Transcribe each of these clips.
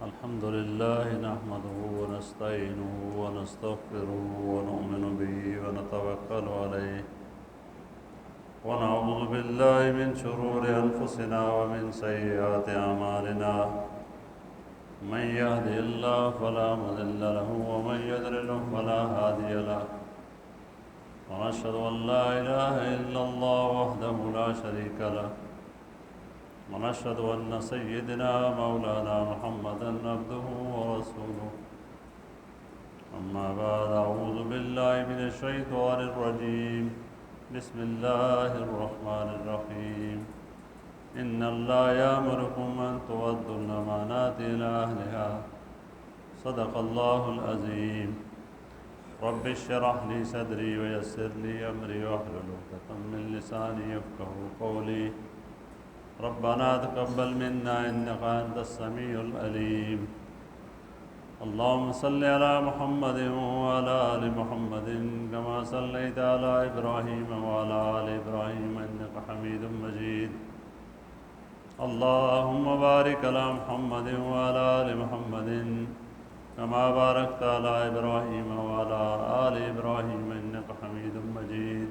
الحمد لله نحمده ونستعينه ونستغفره ونؤمن به ونتوكل عليه ونعوذ بالله من شرور أنفسنا ومن سيئات أعمالنا من يهده الله فلا مضل له ومن يضلل فلا هادي له ونشهد أن لا إله إلا الله وحده لا شريك له ونشهد أن سيدنا مولانا محمدا عبده ورسوله أما بعد أعوذ بالله من الشيطان الرجيم بسم الله الرحمن الرحيم إن الله يأمركم أن تؤدوا الأمانات إلى أهلها صدق الله العظيم رب اشرح لي صدري ويسر لي أمري واحلل عقدة من لساني يفقهوا قولي ربنا تقبل منا إنك أنت السميع العليم اللهم صل على محمد وعلى آل محمد كما صليت على إبراهيم وعلى آل إبراهيم إنك حميد مجيد اللهم بارك على محمد وعلى آل محمد كما باركت على إبراهيم وعلى آل إبراهيم إنك حميد مجيد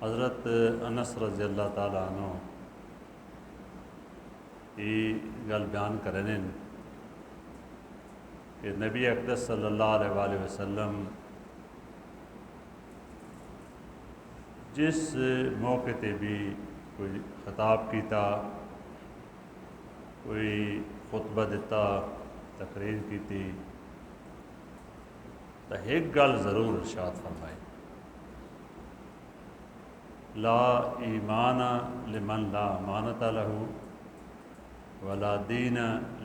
حضرت انس رضی اللہ تعالیٰ عنہ یہ گل بیان کریں کہ نبی اقدس صلی اللہ علیہ وآلہ وسلم جس موقع تے بھی کوئی خطاب کیتا کوئی خطبہ دیتا تقریر کیتی تو ایک گل ضرور ارشاد فرمائی لا ایمان لمن لا امانت لہ ولا دین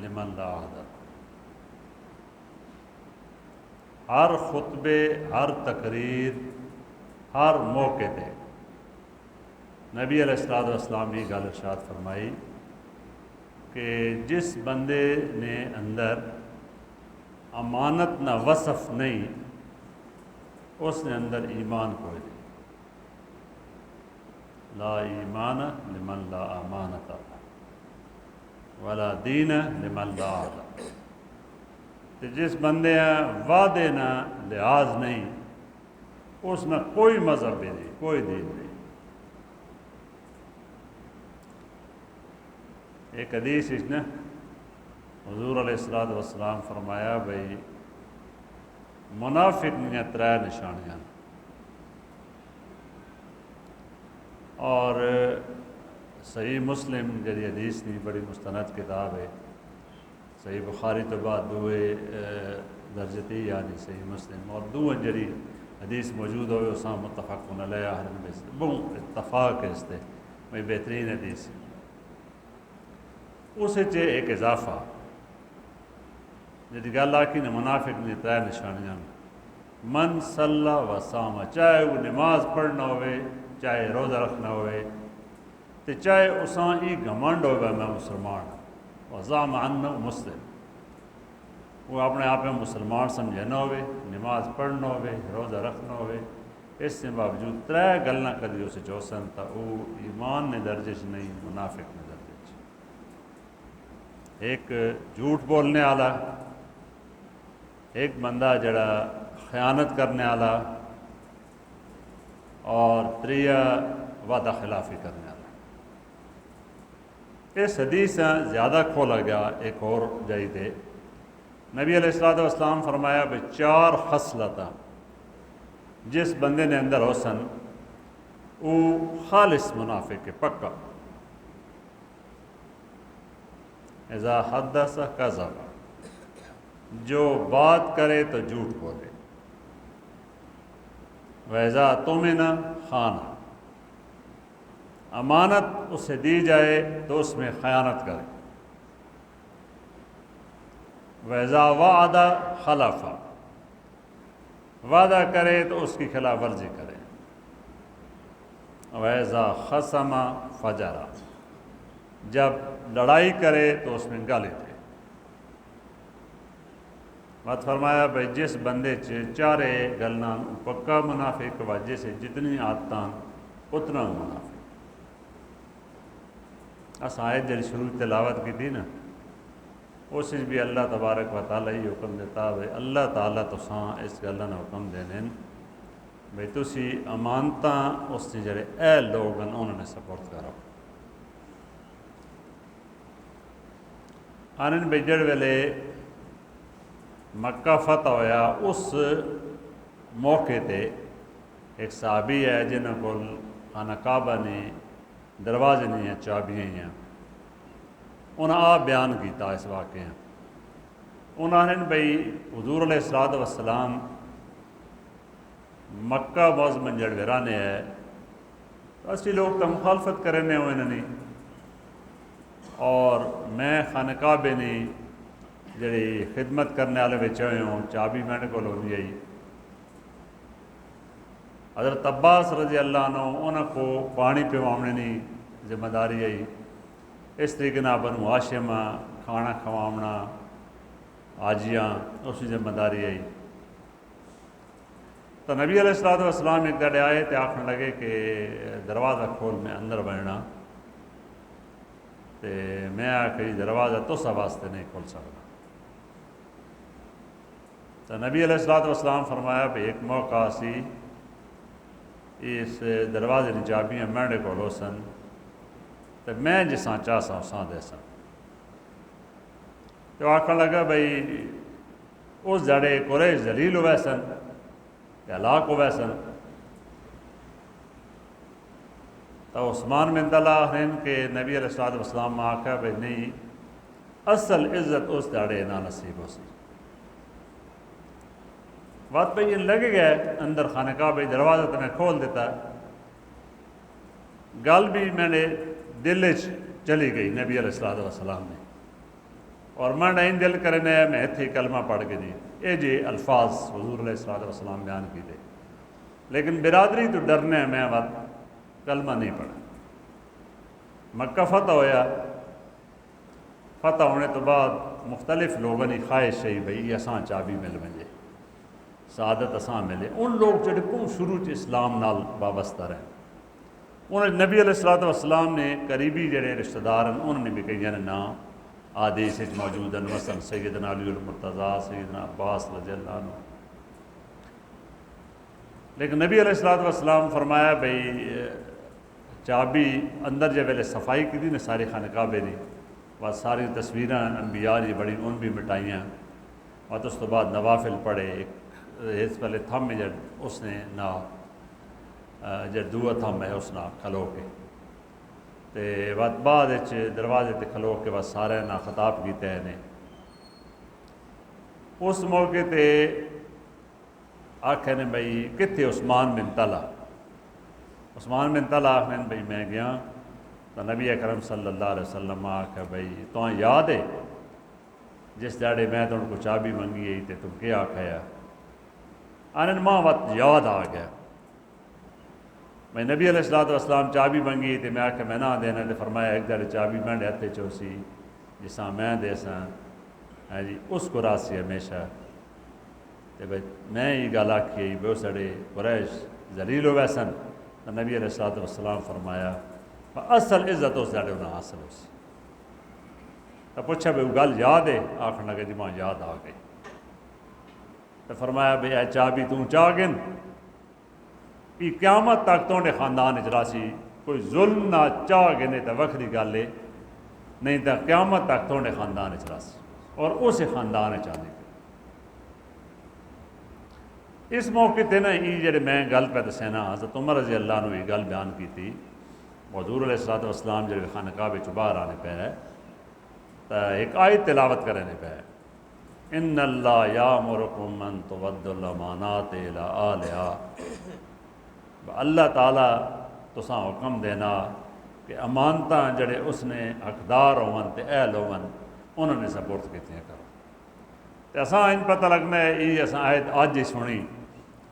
لمن لا عہد۔ ہر خطبے ہر تقریر ہر موقع پہ نبی علیہ الصلوۃ والسلام نے گل ارشاد فرمائی کہ جس بندے نے اندر امانت نہ وصف نہیں اس نے اندر ایمان کوئی نہیں۔ لا ایمان لمن لا امانت ولا دین لمن لا عہد۔ تو جس بندے وعدے نہ لحاظ نہیں اس میں کوئی مذہب بھی نہیں کوئی دین نہیں۔ ایک حدیث اس نے حضور علیہ الصلوۃ والسلام فرمایا بھئی منافق نے ترے نشانیاں اور صحیح مسلم جی حدیث نہیں بڑی مستند کتاب ہے، صحیح بخاری تو بعد دوئے درجتی یعنی صحیح مسلم اور دو جڑی حدیث موجود ہوئے اساں متفقون علیہ اہل میں بہت اتفاق ہے اس تے میں بہترین حدیث اسے چے ایک اضافہ جی گل آ کہ منافق نے ترے نشانیاں من صلی و صام، چاہے وہ نماز پڑھنا ہوئے چاہے روزہ رکھنا ہوئے تو چاہے اساں ای گھمنڈ ہوئے میں مسلمان وزعم انہ مسلم، وہ اپنے آپ میں مسلمان سمجھنا ہوئے نماز پڑھنا ہوئے روزہ رکھنا ہوئے اس سے باوجود ترے گلنا کدی اسے چوسن تا وہ ایمان نے درجے چ نہیں منافق نے درجے چ۔ ایک جھوٹ بولنے والا، ایک بندہ جڑا خیانت کرنے والا اور تریہ وعدہ خلافی کرنے والا۔ اس حدیث سے زیادہ کھولا گیا ایک اور جائی دے نبی علیہ الصلوۃ والسلام فرمایا بھئی چار خصلتاں جس بندے نے اندر حسن وہ خالص منافق ہے پکا۔ اذا حدث کذب، جو بات کرے تو جھوٹ بولے، وَإِذَا اؤْتُمِنَ خَانَ، امانت اسے دی جائے تو اس میں خیانت کرے، وَإِذَا وَعَدَ خَلَفَ، وعدہ کرے تو اس کی خلاف ورزی کرے، وَإِذَا خَصَمَ فَجَرَ، جب لڑائی کرے تو اس میں گالی دے۔ بات فرمایا بھائی جس بندے چارے گلنا پکا منافق وجہ سے جتنی عادتاں اتنا منافق۔ اساں آیت جڑی شروع تلاوت کی تھی نا اس بھی اللہ تبارک و تعالیٰ ہی حکم دیتا ہے اللہ تعالیٰ تساں اس گل نہ حکم دینے بھئی تسی امانتاں اس نے جڑے اہل لوگ ہیں انہوں نے سپورٹ کرو آنن بھئی جڑ ویلے مکہ فتح ہویا اس موقع تے ایک صحابی ہے جنہوں کو خانہ کعبہ نے دروازے نہیں ہیں چابیاں ہیں انہاں آپ بیان کیتا اس واقعہ انہوں نے بھئی حضور علیہ الصلوۃ والسلام مکہ باز منجڑ ویرانے ہے اسی لوگ تو مخالفت کرنے ہوئے نہیں اور میں خانہ کعبے نے جڑی خدمت کرنے والے بچے ہوئے ہوں چابی میں نے کو لونی آئی حضرت عباس رضی اللہ عنہ انہوں کو پانی پیوامنے نہیں ذمہ داری آئی اس طریقے نہ بنو ہاشم کھانا کھوامنا آجیاں اسی ذمہ داری آئی تو نبی علیہ الصلوۃ والسلام ایک دڑے آئے تو آخنے لگے کہ دروازہ کھول میں اندر بڑھنا تو میں آخری دروازہ تو سا واسطے نہیں کھول سکتا تو نبی علیہ الصلوۃ والسلام فرمایا کہ ایک موقع سی اس دروازے کی چابیاں میرے کو سن تو میں جساں چاہ سا اساں دے سن تو آخر لگا بھئی اس جڑے قریش ذلیل ہوئے سن ہلاک ہوئے سن تو عثمان بن طلحہ ہیں کہ نبی علیہ الصلوۃ والسلام میں آخیا بھئی نہیں اصل عزت اس جڑے نہ نصیب ہو سی بات پہ یہ لگے گئے اندر خانہ کعبہ دروازہ تو میں کھول دیتا گل بھی میں نے دل چلی گئی نبی علیہ الصلوۃ والسلام نے اور میں نہیں دل کرنے میں تھی کلمہ پڑھ کے دی اے جی الفاظ حضور علیہ الصلوۃ والسلام بیان کی دے لیکن برادری تو ڈرنے میں وقت کلمہ نہیں پڑھا مکہ فتح ہویا فتح ہونے تو بعد مختلف لوگوں نے خواہش ہے بھئی اساں چابی مل ونجے سعادت اساں ملے ان لوگ جڑے کو شروع اسلام نال وابستہ رہے انہوں نے نبی علیہ الصلوۃ والسلام نے قریبی جڑے رشتہ دار ہیں انہوں نے بھی کئی نام آدیش موجود ہیں مثلا سیدنا علی المرتضیٰ سیدنا عباس رضی اللہ عنہ لیکن نبی علیہ الصلوۃ والسلام فرمایا بھئی چابی اندر جب ویلے صفائی کی تھی نا ساری خانہ کعبے دی بس ساری تصویراں انبیاء جی بڑی ان بھی مٹائیاں اور اس تو بعد نوافل پڑھے اس پہلے تھم میں جب اس نے نہ جب دعا تھم ہے اس نہ کھلو کے تے بعد دروازے تے کھلو کے بس سارے نہ خطاب کیتے ہیں اس موقع تے آخر نے بھئی کتنے عثمان بن طلحہ عثمان بن طلحہ آخر بھئی میں گیا تو نبی اکرم صلی اللہ علیہ وسلم آخر بھئی تو یاد ہے جس جاڑے میں تو ان کو چابی منگی ہے تے تم کیا آخیا آنن ماں وقت یاد آ گیا میں نبی علیہ الصلوۃ والسلام چابی منگی تے میں آخر میں نہ دینا تے فرمایا ایک جاڑے چابی میں ہتھے چوسی جساں میں دے ساں ہاں جی اس کو راسی ہمیشہ تے بھئی میں یہ گل آکھی بے سڑے قریش ذلیل ہوئے سن تو نبی علیہ الصلوۃ والسلام فرمایا اصل عزت اس جاڑے انہیں حاصل ہو سی تو پوچھا بھئی وہ گل یاد ہے آخر لگے جی ماں یاد آ گئی تو فرمایا بھئی اے چابی تو چاہ گن یہ قیامت تک تو نے خاندان اجراسی کوئی ظلم نہ چاہ گنے تو وکری گل ہے نہیں تو قیامت تک تو نے خاندان اجراسی اور اسے خاندان چاہنے اس موقع تے نا یہ جڑے میں گل پہ دسینا حضرت عمر رضی اللہ عنہ یہ گل بیان کی تھی حضور علیہ الصلوۃ والسلام جڑے خانہ کعبے چ باہر آنے پہ ہے تو ایک آیت تلاوت کرنے پہ ہے ان اللہ یامرکم ان تؤدوا الامانات الی اہلھا اللہ تعالیٰ تساں حکم دینا کہ امانتاں جڑے اس نے حقدار ہون تے اہل ہون انہوں نے سپورٹ کیتیاں کرو تے اساں ان پتہ لگنا ہے یہ اساں آیت آج ہی سنی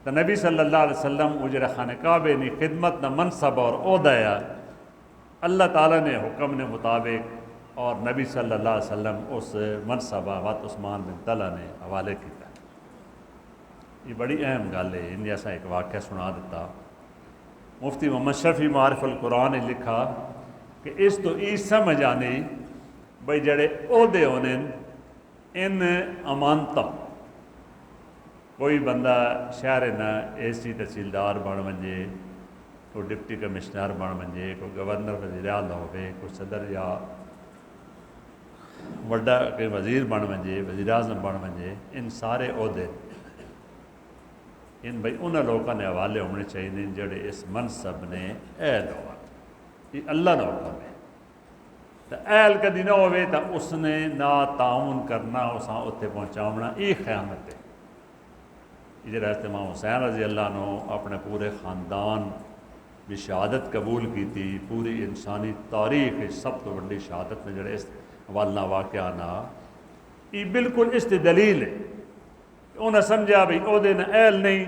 تو نبی صلی اللہ علیہ وسلم وہ جڑا خانہ کعبے نی خدمت نہ منصب اور عہدہ ہے اللہ تعالیٰ نے حکم نے مطابق اور نبی صلی اللہ علیہ وسلم اس منصبہ وقت عثمان بن طلحہ نے حوالے کیتا یہ بڑی اہم گل ہے ان جیسا ایک واقعہ سنا دیتا مفتی محمد شفیع معارف القرآن نے لکھا کہ اس تو ای سمجھ آنی بھئی جڑے عہدے ہونے ان امانتوں کوئی بندہ شہر نہ اے سی تحصیلدار بن ونجے، کوئی ڈپٹی کمشنر بن ونجے، کوئی گورنر وزیر اعلیٰ ہوئے، کوئی صدر یا وڈا کوئی وزیر بن ونجے، وزیر اعظم بن ونجے، ان سارے عہدے ان بھئی انہاں لوگوں نے حوالے ہونے چاہیے جڑے اس منصب نے اہل ہو، یہ اللہ نے حکم ہے۔ تو اہل کدی نہ ہوئے تو اس نے نہ تعاون کرنا اساں اتنے پہنچاونا، یہ خیانت ہے۔ یہ جڑا امام حسین رضی اللہ عنہ اپنے پورے خاندان بھی شہادت قبول کی تھی، پوری انسانی تاریخ سب تو بڑی شہادت میں جڑے اس حوالہ واقعہ نا یہ بالکل اس کی دلیل ہے۔ انہیں سمجھا بھی عہدے نے اہل نہیں،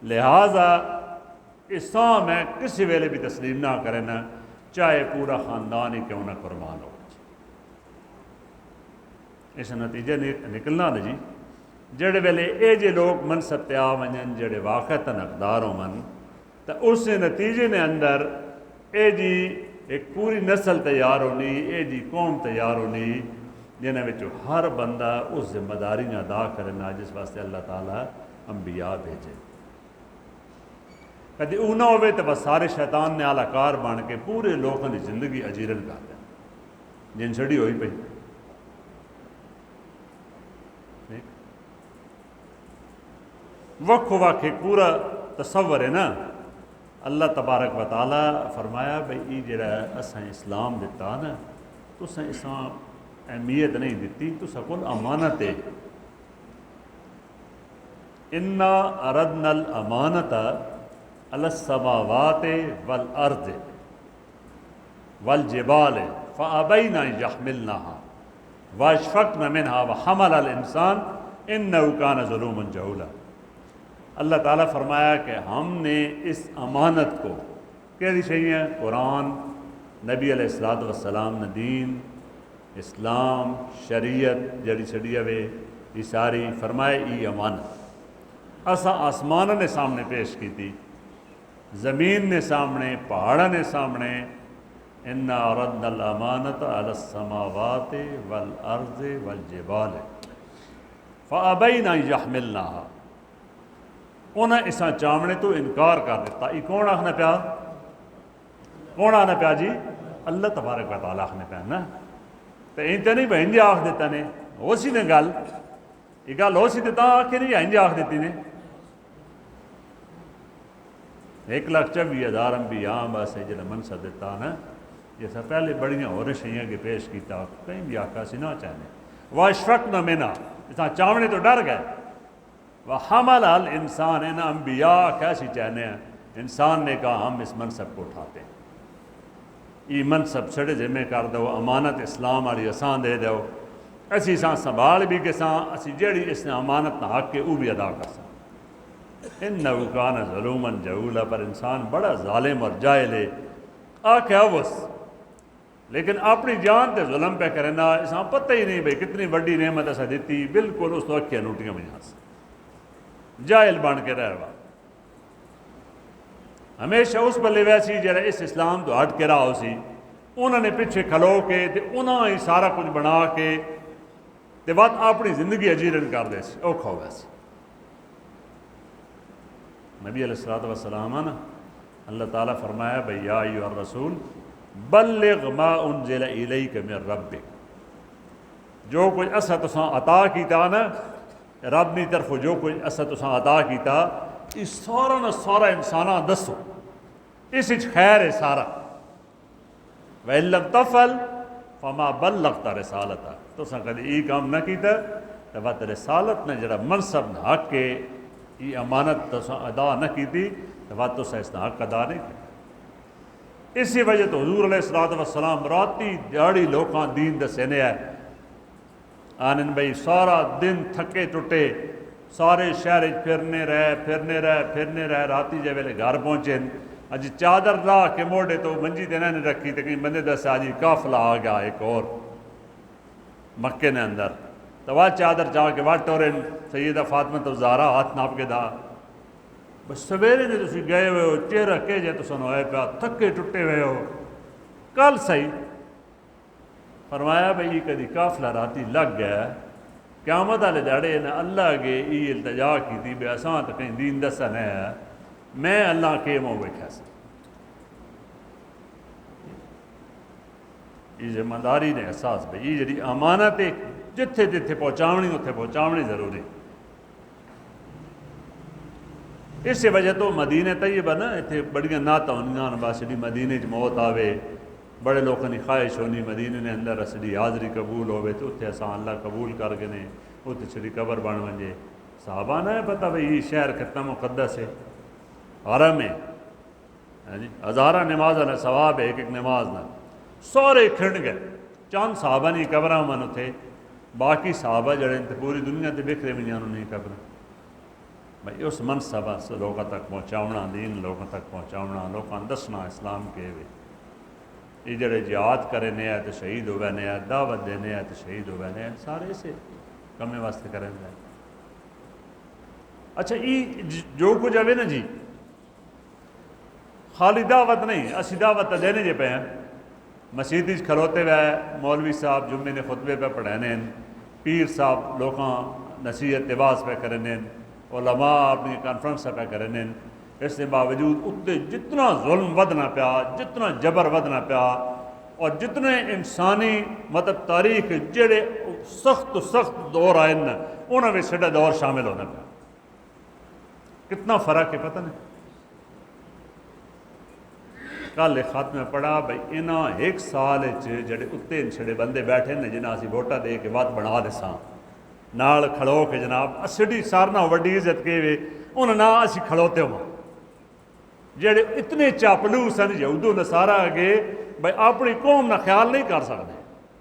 لہٰذا اسلام ہے کسی ویلے بھی تسلیم نہ کرے نہ، چاہے پورا خاندان ہی کیوں نہ قربان ہو۔ اس نتیجے نکلنا نا جی جڑے ویلے اے جے لوگ منصب تے آ ونجن جڑے واقعتاً اقدار ہون تو اس نتیجے نے اندر اے جی ایک پوری نسل تیار ہونی، اے جی قوم تیار ہونی جنہیں وچوں ہر بندہ اس ذمہ داری نے ادا کرنا جس واسطے اللہ تعالیٰ انبیاء بھیجے۔ کدی او نہ ہوئے تو بس سارے شیطان نے اعلی کار بن کے پورے لوگوں کی زندگی اجیرن کر دیں جن چھڑی ہوئی پئی۔ وقت وقت ایک پورا تصور ہے نا، اللہ تبارک و تعالیٰ فرمایا بھئی یہ جڑا اساں اسلام دیتا نا تو اساں اساں اہمیت نہیں دیتی، تو سکول امانت ہے۔ انا اردنا الامانت علی السماوات والارض والجبال فابین ان یحملنها واشفقن منها وحمل الانسان انہ کان ظلوما جہولا۔ اللہ تعالیٰ فرمایا کہ ہم نے اس امانت کو کہہ چاہیے قرآن، نبی علیہ الصلوۃ والسلام نے دین اسلام شریعت جڑی چھڑی ہوئے یہ ساری فرمائے ای امانت اساں آسمان نے سامنے پیش کی تھی، زمین نے سامنے، پہاڑ نے سامنے۔ انا عرضنا الامانت علی السماوات والارض والجبال فابین ان یحملنها، انہیں اساں چامنے تو انکار کر دیتا۔ یہ کون آخنا پیا؟ کون آخنا پیا جی؟ اللہ تبارک و تعالیٰ آخنا پیا نا، تو انتے نہیں بہن جی آخ دیتا نے ہو سی نے گل، یہ گل ہو سی دیتا آخر نہیں بہن جی آخ دیتی نے۔ 1,24,000 انبیاء بس جنہیں منصب دیتا نا، یہ سب پہلے بڑیاں ہو رہی شیئں کے پیش کیتا، کہیں بھی آقا سی نہ چاہنے واشفقن منها، اساں چاونے تو ڈر گئے۔ وحمل الانسان، ان انبیاء کیسی چاہنے ہیں، انسان نے کہا ہم اس منصب کو اٹھاتے ہیں، یہ منصب چھڑے ذمہ کر دو، امانت اسلام والی اسان دے دو، اسی سان سنبھال بھی کے سان اسی جیڑی اس نے امانت نہ حق کے او بھی ادا کر سان۔ انہو کان ظلوما جہولا، پر انسان بڑا ظالم اور جاہل ہے، آکھے اوس لیکن اپنی جان تے ظلم پہ کرنا، اساں پتہ ہی نہیں بھئی کتنی بڑی نعمت اسا دیتی، بالکل اس تو اکھیاں نوٹیاں میں سے جاہل بن کے رہ رہا، ہمیشہ اس بلے ویسی جڑا اس اسلام تو ہٹ کے رہا ہو سی، انہوں نے پیچھے کھلو کے تے انہوں ہی سارا کچھ بنا کے تے بات اپنی زندگی اجیرن کر دے سی، اوکھا ہوا سی۔ نبی علیہ الصلوۃ والسلام نا اللہ تعالیٰ فرمایا بھئی یا ایھا الرسول بلغ ما انزل الیک من ربک، جو کچھ اسا تساں عطا کیتا نا رب کی طرف جو کچھ اسا تساں عطا کیتا یہ سارا نہ سارا انساناں دسو، اس وچ خیر ہے سارا۔ وَإِن لَّمْ تَفْعَلْ فَمَا بَلَّغْتَ رِسَالَتَهُ، تساں کدی یہ کام نہ کیتا تو بات رسالت نے جڑا منصب نہ حق کے یہ امانت تساں ادا نہ کیتی تو بات تساں اس نہ حق ادا نہیں کی۔ اسی وجہ تو حضور علیہ الصلوۃ والسلام راتی دیہڑی لوکاں دین دسنے ہے، آنن بھئی سارا دن تھکے ٹوٹے سارے شہر پھرنے رہے، راتی جے ویلے گھر پہنچے اج چادر لا کے موڑے تو منجی تے نہیں رکھی، تو کہیں بندے دس آج قافلہ آ گیا ایک اور مکے نے اندر، تو وہ چادر چاہ کے وہ ٹورن سیدہ فاطمہ تو زہرا ہاتھ ناپ کے دا بس سویرے نے تسی گئے ہوئے ہو، چہرہ کہ جے تساں ہوئے پیا تھکے ٹوٹے ہوئے ہو، کل صحیح فرمایا بھئی یہ کدی قافلہ راتی لگ گیا قیامت والے دہڑے نے اللہ کے یہ التجا کی تھی بے اساں تو کہیں دین دسا نہیں ہے میں اللہ کے منہ بیٹھا سا یہ ذمہ داری نے احساس بھئی یہ جڑی امانت ہے جتھے جتھے پہنچاونی اتھے پہنچاونی ضروری اس وجہ تو مدینہ طیبہ نا اتنے بڑی نعت ہونیاں بس جی مدینے چ موت آوے بڑے لوگوں کی خواہش ہونی مدینے نے اندر اسڑی حاضری قبول ہوئے تو اتنے اساں اللہ قبول کر کے نے اتنے چھڑی قبر بن ونجے صحابہ نہ پتہ بھئی یہ شہر کتنا مقدس ہے حرم ہے جی ہزارہ نماز نہ ثواب ہے ایک ایک نماز نہ سارے کھنڈ گئے چند صحابہ نہیں قبراں من اتنے باقی صحابہ جڑے پوری دنیا تے بکھرے ہوئی نہیں قبر بھائی اس منصب لوگوں تک پہنچاونا دین لوگوں تک پہنچاونا لوگوں دسنا اسلام کے وے یہ جڑے جہاد کرنے ہیں تو شہید ہوئے ہیں دعوت دینے ہیں تو شہید ہوئے ہیں سارے اسے کمے واسطے کریں گے اچھا یہ جو کچھ آئے نا جی خالی دعوت نہیں اسی دعوت تو دینے جے پہ ہیں مسجد کھلوتے ہوئے مولوی صاحب جمعے نے خطبے پہ پڑھانے پیر صاحب لوگاں نصیحت تواز پہ کرنے علماء اپنی کانفرنس پہ کرنے اس کے باوجود اتنے جتنا ظلم ودنا پیا جتنا جبر ودنا پیا اور جتنے انسانی مطلب تاریخ جڑے سخت دور آئے انہوں میں سڈا دور شامل ہونا پیا کتنا فرق ہے پتہ نہیں کل خط میں پڑھا بھائی انہاں ایک سال جڑے اتنے چھڑے بندے بیٹھے نے جنہاں اسی ووٹاں دے کے وعد بنا دساں نال کھڑو کے جناب اسڑی سارنا وڈی عزت کے وے انہاں نہ اسی کھڑوتے ہوں جڑے اتنے چاپلوس ہیں یہود و نصارہ اگے بھائی اپنی قوم نہ خیال نہیں کر سکتے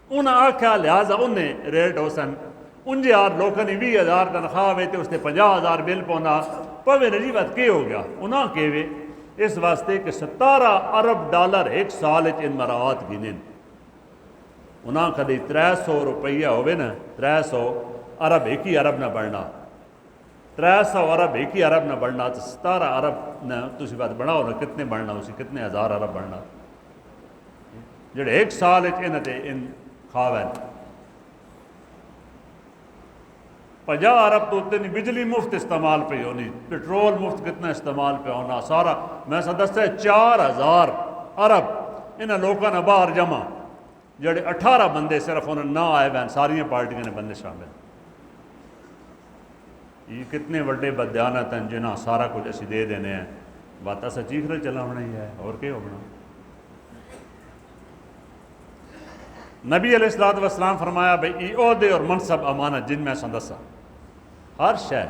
انہاں آکھیا لہٰذا انہیں ریٹ ہو سن انجے یار لوگوں نے 20,000 تنخواہ وے تے اس نے 50,000 بل پونا پوے نجیبت کے ہو گیا انہاں کے وے اس واسطے کہ 17 ارب ڈالر ایک سال ان مراعات گنن انہاں کدی 300 روپیہ ہوئے نا 300 ارب ایک ہی ارب نہ بڑھنا 300 ارب ایک ہی ارب نہ بڑھنا تو 17 ارب نہ تسی بات بڑھاؤ نا کتنے بڑھنا اسی کتنے ہزار ارب بڑھنا جڑے ایک سال ان کھاوے 50 ارب تو اتنی بجلی مفت استعمال پہ ہونی پیٹرول مفت کتنا استعمال پہ ہونا سارا میں سدستا ہے 4,000 ارب انہاں لوگوں نے باہر جمع جڑے 18 بندے صرف انہوں نہ آئے ہوئے ساری پارٹیاں نے بندے شامل یہ کتنے وڈے بدیانت ہیں جنہاں سارا کچھ اسی دے دینے ہیں بات ایسا چیخ رہے چلا ہونا ہی ہے اور کیا ہونا نبی علیہ السلام فرمایا بھئی یہ عہدے اور منصب امانت جن میں سندسا ہر شے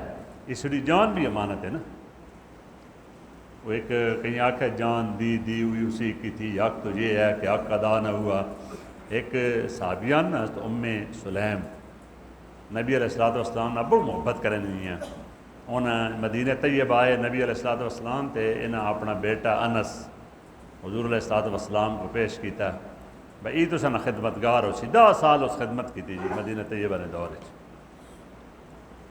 اسڑی جان بھی امانت ہے نا وہ ایک کہیں آنکھ جان دی ہوئی اسی کی تھی حق تو یہ ہے کہ حق ادا نہ ہوا ایک صحابیان نا تو سلیم نبی علیہ السلام نے بہت محبت کریں نہیں ہیں انہیں مدینہ طیبہ آئے نبی علیہ السلام تے انہیں اپنا بیٹا انس حضور علیہ السلام کو پیش کیتا بھائی یہ تو سن خدمتگار ہو سی 10 سال اس خدمت کی تھی جی مدینہ طیبہ نے دور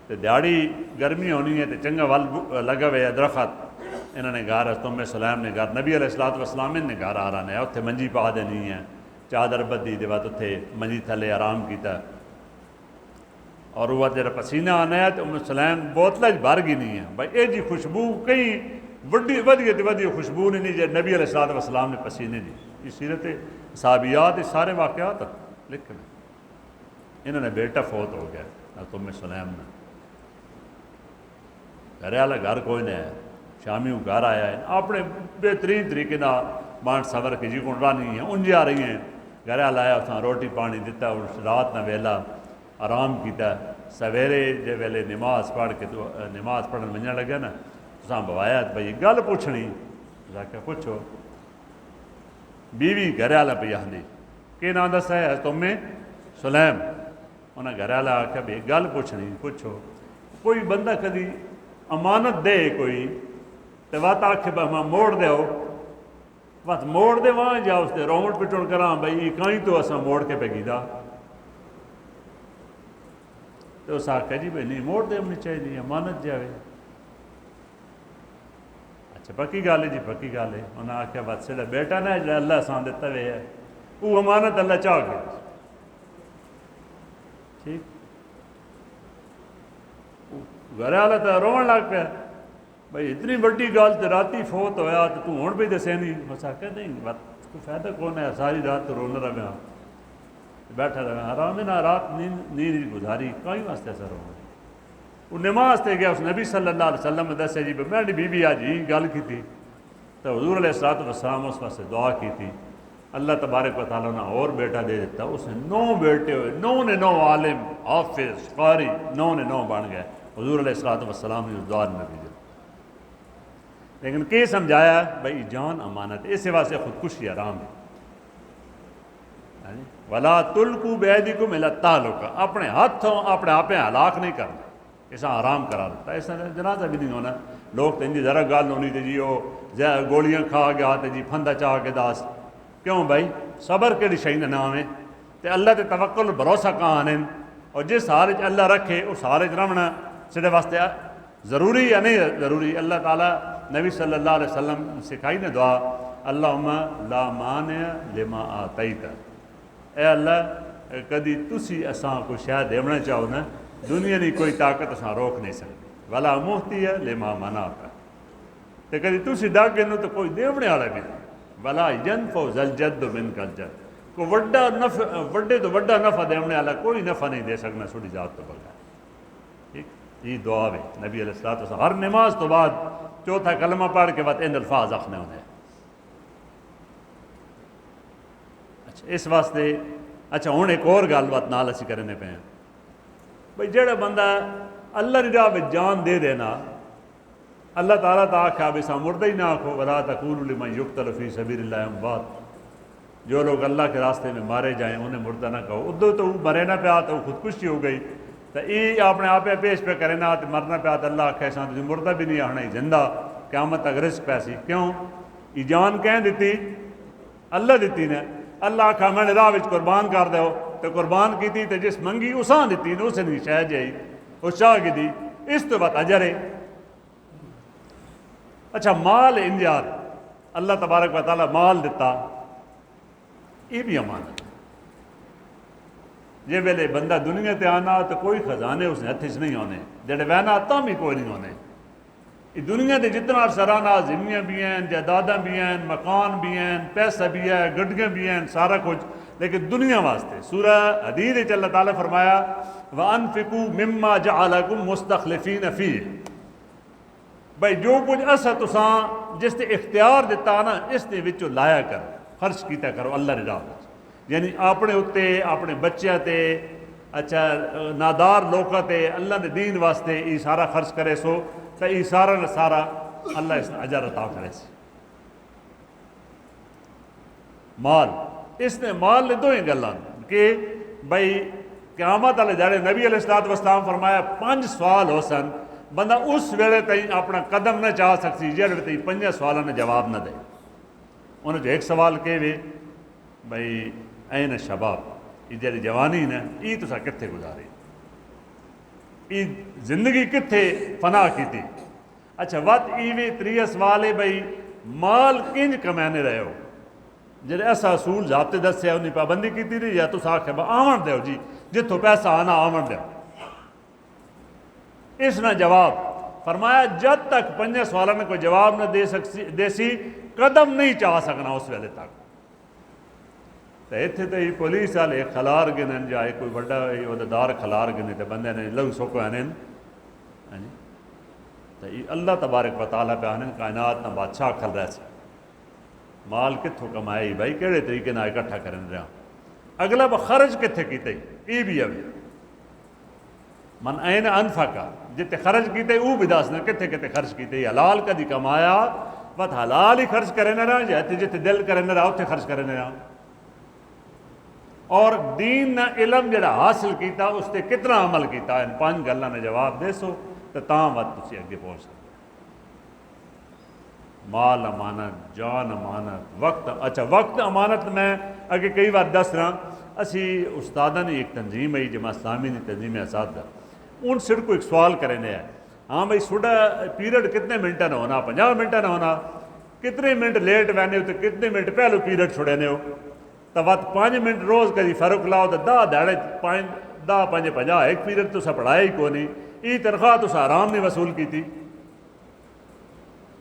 تے دیہڑی گرمی ہونی ہے تے چنگا ول لگا ہوئے درخت انہوں نے گھر سلیم نے گھر نبی علیہ السلام نے گھر آ رہا ہے اتنے منجی پا دینی ہے چادر بدی دے بعد اتنے منجی تھلے آرام کیتا اور وہ جب پسینہ آنا ہے تو سلیم بوتل بھر گئی نہیں ہے بھائی یہ جی خوشبو کئی وڈی خوشبو نہیں جی نبی علیہ السلام نے پسینے دی یہ سیرت صحابیات یہ سارے واقعات لیکن انہوں نے بیٹا فوت ہو گیا سلیم نے گھر والا گھر کوئی نہیں ہے شامی وہ گھر آیا ہے اپنے بہترین طریقے بانٹ سور کے جی کو رانی ہیں انجے آ رہی ہیں گھر والا آیا اتنا روٹی پانی دیتا رات نہ ویلا آرام کیتا سویرے جے ویلے نماز پڑھ کے تو نماز پڑھن ونجن لگا نا تو بوایا بھائی گل پوچھنی کہ پوچھو بیوی گھر والا پہ آدھی کہ نام دسا ہے تمہیں سلیم انہیں گھر والا آخیا بھائی گل پوچھنی پوچھو کوئی بندہ کدی امانت دے کوئی تو وات آخے بھائی موڑ دو بس موڑ دے وہاں جا اس دے رومٹ پٹوڑ کراں بھائی کہیں تو اصا موڑ کے پہ گیدا تو اس آخیا جی بھائی نہیں موڑ دے ہونی چاہیے امانت جاوے اچھا پکی گل ہے جی پکی گل ہے انہیں آخیا بس سا بیٹا نا جا اللہ سان دیتا وے ہے وہ امانت اللہ چاہ کے ٹھیک گھر والا تو روਣ لگ پیا بھائی اتنی بڑی گل تو رات فوت ہویا تو تو ہوں پہ دسے نہیں بس آ کہ نہیں کوئی فائدہ کون ہے ساری رات تو رونا رہا بیٹھا رہا آرام نہ رات نیند گزاری کوئی واسطے ایسا رو وہ نماز تے گیا اس نبی صلی اللہ علیہ وسلم نے دسیا جی میری بی بی آج ہی گل کی تھی تو حضور علیہ الصلوۃ والسلام اس واسطے دعا کی تھی اللہ تبارک و تعالیٰ نے اور بیٹا دے دیتا اس نے 9 بیٹے ہوئے 9 نے 9 عالم حافظ قاری 9 نے 9 بن گئے حضور علیہ الصلوۃ والسلام نے اس دعا میں بھی لیکن کہ سمجھایا بھائی جان امانت اس واسطے خودکشی حرام ہے ولا تلقوا بأيديكم إلى التهلكة اپنے ہاتھوں اپنے آپ ہلاک نہیں کرنا ایسا آرام کرا دیتا ایسا جنازہ بھی نہیں ہونا لوگ تو انجی ذرا گل ہونی تے جی وہ گولیاں کھا گیا تے جی پھندا چاہ کے داس کیوں بھائی صبر کے شہی نے نام ہے تے اللہ تے توکل بھروسہ کہاں ہیں اور جس حال اللہ رکھے اس حال رہنا سارے واسطے ضروری یا نہیں ضروری اللہ تعالیٰ نبی صلی اللہ علیہ وسلم سکھائی نے دعا اللہم لا مانع لما آتیت اے اللہ کدی تسی اساں کو شاید دیونا چاہو نا دنیا نہیں کوئی طاقت اساں روک نہیں سکتی ولا مفتی ہے لما منعت تے کدی تسی ڈاکے نو تو کوئی دیونے والا بھی نہیں ولا ینفع ذا الجد منک الجد کو وڈا نفع وڈے تو وڈا نفع دیونے والا کوئی نفع نہیں دے سکنا سوڑی ذات تو بغیر ٹھیک یہ دعا ہے نبی علیہ الصلوۃ والسلام ہر نماز تو بعد چوتھا کلمہ پڑھ کے بعد ان الفاظ آخنے ہونے اچھا اس واسطے اچھا ہوں ایک اور گل بات نال اسی کرنے پہ ہیں بھائی جڑا بندہ اللہ کی راہ میں جان دے دینا اللہ تعالیٰ تو آخیا بھی سا مردہ ہی نہ آکھو ولا تقولوا لمن یقتل فی سبیل اللہ اموات جو لوگ اللہ کے راستے میں مارے جائیں انہیں مردہ نہ کہو ادھر تو وہ مرے نہ پیا تو وہ خودکشی ہو گئی تو یہ اپنے آپ پیش پہ کرے نہ تو مرنا پیا تو اللہ آخیا سا تجھے مردہ بھی نہیں آنا زندہ قیامت تک رزق پیسی کیوں یہ جان کہیں دیتی اللہ دیتی نے اللہ آخا میں نے راہ قربان کر دو تو قربان کی تھی تو جس منگی اساں دیتی نے اسے نہیں شاید جائی اس چاہ کی دی اس تو بات اجر ہے اچھا مال انجار اللہ تبارک و تعالیٰ مال دیتا یہ بھی امانت جی ویلے بندہ دنیا تے آنا تو کوئی خزانے اس نے ہتھ چ نہیں ہونے جڑے وہنا تاں بھی کوئی نہیں ہونے یہ دنیا دے جتنا سرانہ زمینیاں بھی ہیں جائیداداں بھی ہیں مکان بھی ہیں پیسہ بھی ہے گڈیاں بھی ہیں سارا کچھ لیکن دنیا واسطے سورہ حدید وچ اللہ تعالیٰ فرمایا وَأَنفِقُوا مِمَّا جَعَلَكُمْ مُسْتَخْلِفِينَ فِيهِ بھائی جو کچھ اسا تساں جس تے اختیار دیتا نا اس دے وچوں لایا کر خرچ کیتا کرو اللہ دی راہ وچ یعنی اپنے اتے اپنے بچیاں تے اچھا نادار لوکاں تے اللہ دے دین واسطے یہ سارا خرچ کرے سو تو یہ سارا سارا اللہ اس اجر عطا کرے سی مال اس نے مال نے دو ہی گلاں کہ بھائی قیامت والے جڑے نبی علیہ الصلوۃ والسلام فرمایا 5 سوال ہو سن بندہ اس ویلے تھی اپنا قدم نہ چاہ سکتی جڑے تھی 5 سوالوں نے جواب نہ دے انہوں نے ایک سوال کہ بھائی این شباب یہ جڑی جوانی نے یہ تسا کتنے گزاری یہ زندگی کتنے فنا کی تھی اچھا وقت ایوی 3 سوال ہے بھائی مال کنج کمانے رہے ہو جڑے ایسا اصول ضابطے دسے انہیں پابندی کی تھی یا تسا آخیا با آمن دیو جی جتوں پیسہ آنا آمن دیو اس نے جواب فرمایا جب تک 5 سوالوں میں کوئی جواب نہ دے سی قدم نہیں چاہ سکنا اس ویلے تک تو اتنے تو یہ پولیس والے خلار گنن جائے کوئی بڑا عہدیدار خلار گنے تو بندے نے لو سوکو آنے تو یہ اللہ تبارک و تعالیٰ پہ آنے کائنات نہ بادشاہ کھل رہے سے مال کتوں کمائے بھائی کہڑے طریقے نہ اکٹھا کرن رہا اگلا خرچ کتنے کیتے یہ بھی ابھی من این انفقا جتے خرچ کیتے وہ بھی دسنا کتنے کتنے خرچ کیتے حلال کدی کمایا بس حلال ہی خرچ کرے نہ رہا جاتے جتے دل کرے نہ رہا اتنے خرچ کرے نہ رہا اور دین نہ علم جڑا حاصل کیتا اس تے کتنا عمل کیتا ان 5 گلاں نے جواب دے سو تو تاں وقت تسی اگے پہنچ سکتے مال امانت جان امانت وقت اچھا وقت امانت میں اگے کئی بار دس رہا اسی استادہ نے ایک تنظیم ہے جماعت اسلامی نے تنظیم اساتذہ ان سر کو ایک سوال کرنے ہے ہاں بھائی سوڈا پیریڈ کتنے منٹا نہ ہونا 50 منٹا نہ ہونا کتنے منٹ لیٹ وینے ہو تو کتنے منٹ پہلو پیریڈ چھوڑے نے ہو تو وقت 5 منٹ روز کدی فرق لاؤ تو 10 دہڑے 10 5 50 ایک پیریڈ تو پڑھایا ہی کو نہیں، یہ تنخواہ تو آرام نہیں وصول کی تھی،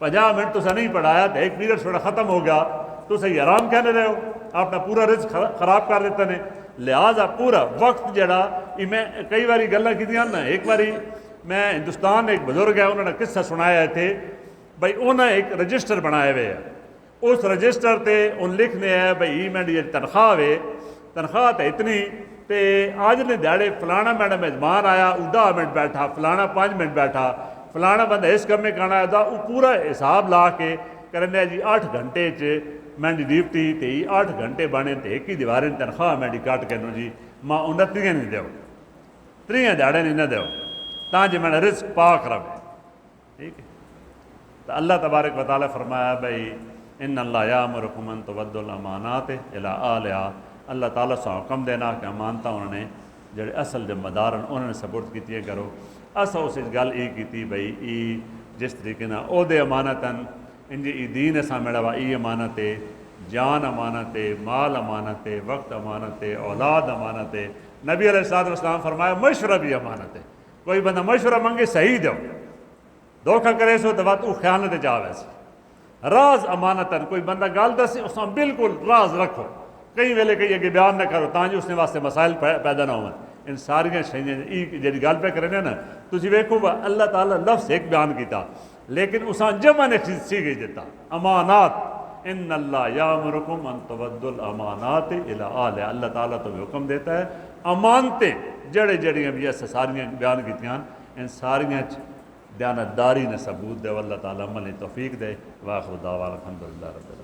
50 منٹ تو نہیں پڑھایا تو ایک پیریڈ تھوڑا ختم ہو گیا تو صحیح آرام کہنے رہے ہو، اپنا پورا رزق خراب کر دیتا نے۔ لہٰذا پورا وقت جڑا یہ میں کئی باری گلاں کیتیاں نا، ایک باری میں ہندوستان ایک بزرگ ہے انہوں نے قصہ سنایا تھے بھائی انہیں ایک رجسٹر بنائے ہوئے ہے، اس رجسٹر تے ان لکھنے ہے بھائی ای منٹ یہ تنخواہ ہے، تنخواہ تو اتنی تے آج نے دیہڑے فلانا میڈم میزبان آیا وہ 10 منٹ بیٹھا، فلانا 5 منٹ بیٹھا، فلانا بندہ اس کم میں کھانا آیا وہ پورا حساب لا کے کرنے جی 8 گھنٹے میری ڈیوٹی تے 8 گھنٹے بنے تے ایک ہی دیواریں تنخواہ میری کٹ کے نو جی ماں 29 نہیں دیو 3 دیہڑے نہیں نہ دیو تاں جی میں رزق پاک رہے، ٹھیک ہے۔ تو اللہ تبارک و تعالیٰ فرمایا بھائی ان اللہ یامرکم ان تؤدوا الامانات الی اہلہا، اللہ تعالیٰ سے حکم دینا کہ امانتاں انہوں نے جڑے اصل ذمہ دار انہوں نے سپورٹ کیتی کرو۔ اسا اس گل یہ کیتی بھائی ای جس طریقے نہ او دے امانتاً ان جی دین اساں میڑا وا ای امانت ہے، جان امانت ہے، مال امانت ہے، وقت امانت ہے، اولاد امانت ہے۔ نبی علیہ الصلوۃ والسلام فرمایا مشورہ بھی امانت ہے، کوئی بندہ مشورہ منگے صحیح دو، دھوکہ کرے سو تو بات وہ خیانت جاوے سی۔ راز امانتاً کوئی بندہ گل دسے اس بالکل راز رکھو، کئی ویلے کئی اگے بیان نہ کرو تاں جو اس نے واسطے مسائل پیدا نہ ہون۔ ان ساریاں شیئیں جی گل پہ کرنے نا تسی ویکھو اللہ تعالیٰ لفظ ایک بیان کیتا لیکن اساں جمع نے سی گئی دیتا امانات، ان اللہ یامرکم ان تؤدوا الامانات الی اہلہا، اللہ تعالیٰ تو حکم دیتا ہے امانتیں جڑے جڑیاں بھی ایسے ساریاں بیان کیتیاں ان ساریاں دیانتداری نے ثبوت دے، اللہ تعالیٰ عمل توفیق دے۔ واخر دعوانا الحمدللہ رب العالمین۔